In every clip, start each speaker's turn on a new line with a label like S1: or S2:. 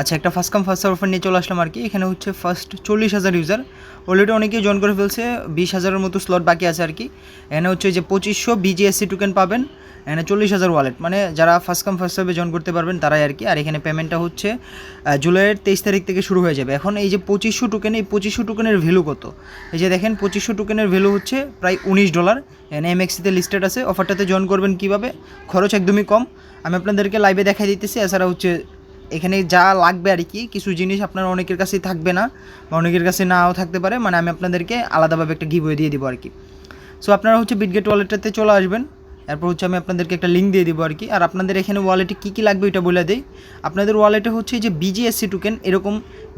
S1: আচ্ছা, একটা first come first serve offer নিয়ে চলে আসলাম আর কি। এখানে হচ্ছে ফার্স্ট 40,000 ইউজার অলরেডি অনেকেই জয়েন করে ফেলছে, 20,000-এর মতো স্লট বাকি আছে আর কি। এখানে হচ্ছে যে 2500 বিজিএসসি টোকেন পাবেন, এখানে 40,000 ওয়ালেট, মানে যারা ফার্স্ট কাম ফার্স্ট সার্ভে জয়েন করতে পারবেন তারাই আর কি। আর এখানে পেমেন্টটা হচ্ছে জুলাইয়ের 23 তারিখ থেকে শুরু হয়ে যাবে। এখন এই যে 2500 টোকেন, এই 2500 টোকেনের ভ্যালু কত? এই যে দেখেন 2500 টোকেনের ভ্যালু হচ্ছে প্রায় $19। এখানে এমএক্সিতে লিস্টেড আছে। অফারটাতে জয়েন করবেন কীভাবে? খরচ একদমই কম, আমি আপনাদেরকে লাইভে দেখাই দিতেছি। এছাড়া হচ্ছে এখানে যা লাগবে আর কি, কিছু জিনিস আপনার অনেকের কাছেই থাকবে না বা অনেকের কাছে নাও থাকতে পারে, মানে আমি আপনাদেরকে আলাদাভাবে একটা গিভওয়ে দিয়ে দিব আর কি। সো আপনারা হচ্ছে বিটগেট ওয়ালেটটাতে চলে আসবেন, এরপর হচ্ছে আমি আপনাদেরকে একটা লিঙ্ক দিয়ে দিব আর কি। আর আপনাদের এখানে ওয়ালেটে কী কী লাগবে এটা বলে দেই। আপনাদের ওয়ালেটে হচ্ছে যে বিজিএসসি টোকেন, এরকম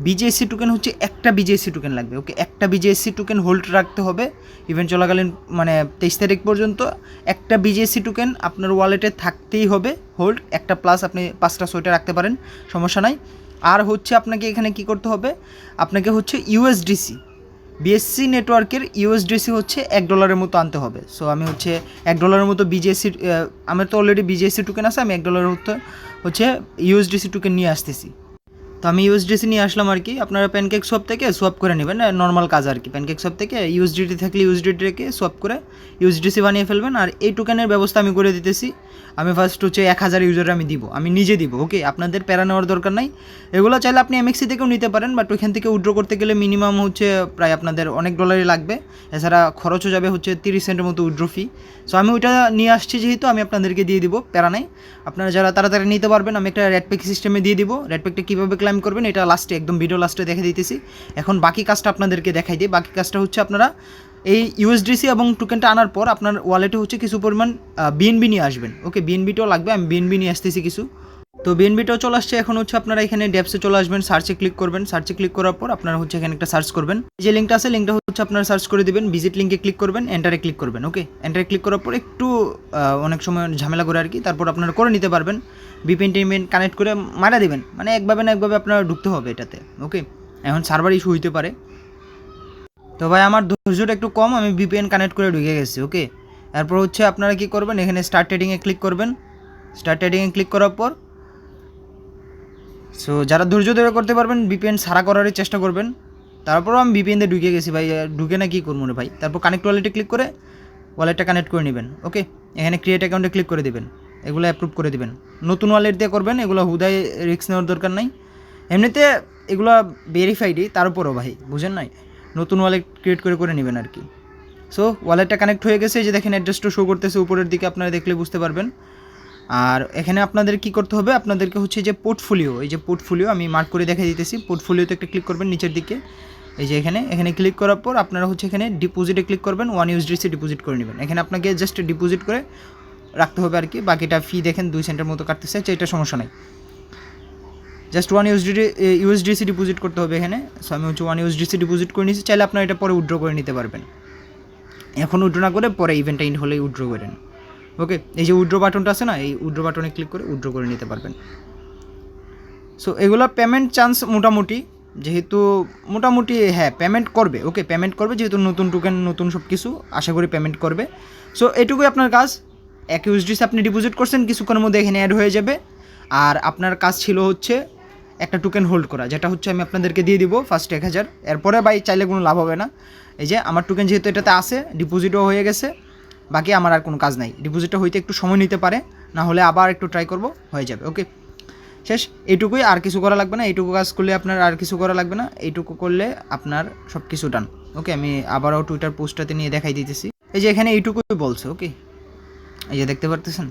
S1: বিজিএসসি টোকেন হচ্ছে একটা বিজিএসসি টোকেন লাগবে, ওকে। একটা বিজিএসসি টোকেন হোল্ড রাখতে হবে ইভেন্ট চলাকালীন, মানে 23 তারিখ পর্যন্ত একটা বিজিএসসি টোকেন আপনার ওয়ালেটে থাকতেই হবে হোল্ড একটা, প্লাস আপনি 5টা 6টা রাখতে পারেন, সমস্যা নাই। আর হচ্ছে আপনাকে এখানে কি করতে হবে, আপনাকে হচ্ছে ইউএসডিসি, বিএসসি নেটওয়ার্কের ইউএসডিসি হচ্ছে $1 মতো আনতে হবে। সো আমি হচ্ছে $1 মতো বিজিএসসি, আমার তো অলরেডি বিজিএসসি টোকেন আছে, আমি $1 মতো হচ্ছে ইউএসডিসি টোকেন নিয়ে আসতেছি। তো আমি ইউএসডিসি নিয়ে আসলাম আর কি। আপনারা প্যানকেক সোয়াপ থেকে সোয়াপ করে নেবেন, নর্মাল কাজ আর কি। প্যানকেক সোয়াপ থেকে ইউএসডিটি থাকলে ইউএসডিটিকে সোয়াপ করে ইউএসডিসি বানিয়ে ফেলবেন। আর এই টোকেনের ব্যবস্থা আমি করে দিতেছি। আমি ফার্স্ট হচ্ছে 1000 ইউজার আমি দিব, আমি নিজে দিব, ওকে। আপনাদের প্যারা নেওয়ার দরকার নাই। এগুলো চাইলে আপনি এমএক্সি থেকেও নিতে পারেন, বাট ওইখান থেকে উইথড্র করতে গেলে মিনিমাম হচ্ছে প্রায় আপনাদের অনেক ডলারই লাগবে। এছাড়া খরচও যাবে হচ্ছে 30 সেন্টের মতো উইথড্র ফি। সো আমি ওইটা নিয়ে আসছি যেহেতু, আমি আপনাদেরকে দিয়ে দিব, প্যারা নাই। আপনারা যারা তাড়াতাড়ি নিতে পারবেন, আমি একটা রেড প্যাক সিস্টেমে দিয়ে দিব। রেড প্যাকটা কীভাবে ক্লাইম করবেন এটা লাস্টে, একদম ভিডিও লাস্টে দেখে দিতেছি। এখন বাকি কাজটা আপনাদেরকে দেখাই দিই। বাকি কাজটা হচ্ছে আপনারা এই ইউএসডিসি এবং টোকেনটা আনার পর আপনার ওয়ালেটে হচ্ছে কিছু পরিমাণ বিএনবি নিয়ে আসবেন, ওকে। বিএনবিটাও লাগবে, আমি বিএনবি নিয়ে আসতেছি কিছু। তো বিএনবিটাও চলে আসছে। এখন হচ্ছে আপনারা এখানে ডেপসে চলে আসবেন, সার্চে ক্লিক করবেন। সার্চে ক্লিক করার পর আপনারা হচ্ছে এখানে একটা সার্চ করবেন, যে লিঙ্কটা আছে লিঙ্কটা হচ্ছে আপনারা সার্চ করে দেবেন, ভিজিট লিঙ্কে ক্লিক করবেন, এন্টারে ক্লিক করবেন, ওকে। এন্টারে ক্লিক করার পর একটু অনেক সময় ঝামেলা করে আর কি, তারপর আপনারা করে নিতে পারবেন। ভিপিএন টিপিএন কানেক্ট করে মারা দেবেন, মানে একভাবে না একভাবে আপনারা ঢুকতে হবে এটাতে, ওকে। এখন সার্ভার ইস্যু হইতে পারে, তো ভাই আমার ধৈর্যটা একটু কম, আমি ভিপিএন কানেক্ট করে ঢুকে গেছি, ওকে। এরপর হচ্ছে আপনারা কী করবেন, এখানে স্টার্ট ট্রেডিংয়ে ক্লিক করবেন। স্টার্ট ট্রেডিংয়ে ক্লিক করার পর সো যারা ধৈর্য ধরে করতে পারবেন ভিপিএন সারা করারই চেষ্টা করবেন। তারপরও আমি ভিপিএন দিয়ে ঢুকে গেছি ভাই, ঢুকে না কী করবো রে ভাই। তারপর কানেক্ট ওয়ালেটে ক্লিক করে ওয়ালেটটা কানেক্ট করে নেবেন, ওকে। এখানে ক্রিয়েট অ্যাকাউন্টে ক্লিক করে দেবেন, এগুলো অ্যাপ্রুভ করে দেবেন। নতুন ওয়ালেট দিয়ে করবেন, এগুলো হুদায় রিস্ক নেওয়ার দরকার নাই। এমনিতে এগুলো ভেরিফাইডই, তার উপরও ভাই বুঝেন নাই, নতুন ওয়ালেট ক্রিয়েট করে নেবেন আর কি। সো ওয়ালেটটা কানেক্ট হয়ে গেছে, যে দেখেন অ্যাড্রেসটা শো করতেছে উপরের দিকে, আপনারা দেখলে বুঝতে পারবেন। আর এখানে আপনাদের কি করতে হবে, আপনাদেরকে হচ্ছে যে পোর্টফোলিও, এই যে পোর্টফোলিও আমি মার্ক করে দেখা দিতেছি, পোর্টফোলিওতে একটা ক্লিক করবেন নিচের দিকে, এই যে এখানে ক্লিক করার পর আপনারা হচ্ছে এখানে ডিপোজিটে ক্লিক করবেন, 1 USDC ডিপোজিট করে নেবেন। এখানে আপনাকে জাস্ট ডিপোজিট করে রাখতে হবে আর কি। বাকিটা ফি দেখেন 2 সেন্টের মতো কাটতেছে, এটা সমস্যা নাই। জাস্ট 1 USDC ডিপোজিট করতে হবে এখানে। সো আমি হচ্ছে 1 USDC ডিপোজিট করে নিয়েছি, চাইলে আপনারা এটা পরে উইথড্র করে নিতে পারবেন। এখন উইথড্র না করে পরে ইভেন্টটা ইন হলেই উইথড্র করেন, ওকে। এই যে উইথড্র বাটনটা আছে না, এই উইথড্র বাটনে ক্লিক করে উইথড্র করে নিতে পারবেন। সো এগুলো পেমেন্ট চান্স মোটামুটি, যেহেতু মোটামুটি হ্যাঁ পেমেন্ট করবে, ওকে। পেমেন্ট করবে যেহেতু নতুন টোকেন নতুন সব কিছু, আশা করি পেমেন্ট করবে। সো এটুকুই আপনার কাজ। 1 USDC আপনি ডিপোজিট করছেন, কিছুক্ষণের মধ্যে এখানে অ্যাড হয়ে যাবে। আর আপনার কাজ ছিল হচ্ছে একটা টোকেন হোল্ড করা, যেটা হচ্ছে আমি আপনাদেরকে দিয়ে দিব ফার্স্ট 1000। এরপরে ভাই চাইলে কোনো লাভ হবে না। এই যে আমার টোকেন যেহেতু এটাতে আছে, ডিপোজিটও হয়ে গেছে, বাকি আমার আর কোনো কাজ নাই। ডিপোজিটটা হইতে একটু সময় নিতে পারে, না হলে আবার একটু ট্রাই করব, হয়ে যাবে, ওকে। শেষ, এইটুকুই, আর কিছু করা লাগবে না। এইটুকু কাজ করলে আপনার আর কিছু করা লাগবে না, এইটুকু করলে আপনার সব কিছু ডান, ওকে। আমি আবারও টুইটার পোস্টটাতে নিয়ে দেখাই দিতেছি, এই যে এখানে এইটুকুই বলছে, ওকে। এই যে দেখতে পারতেছেন।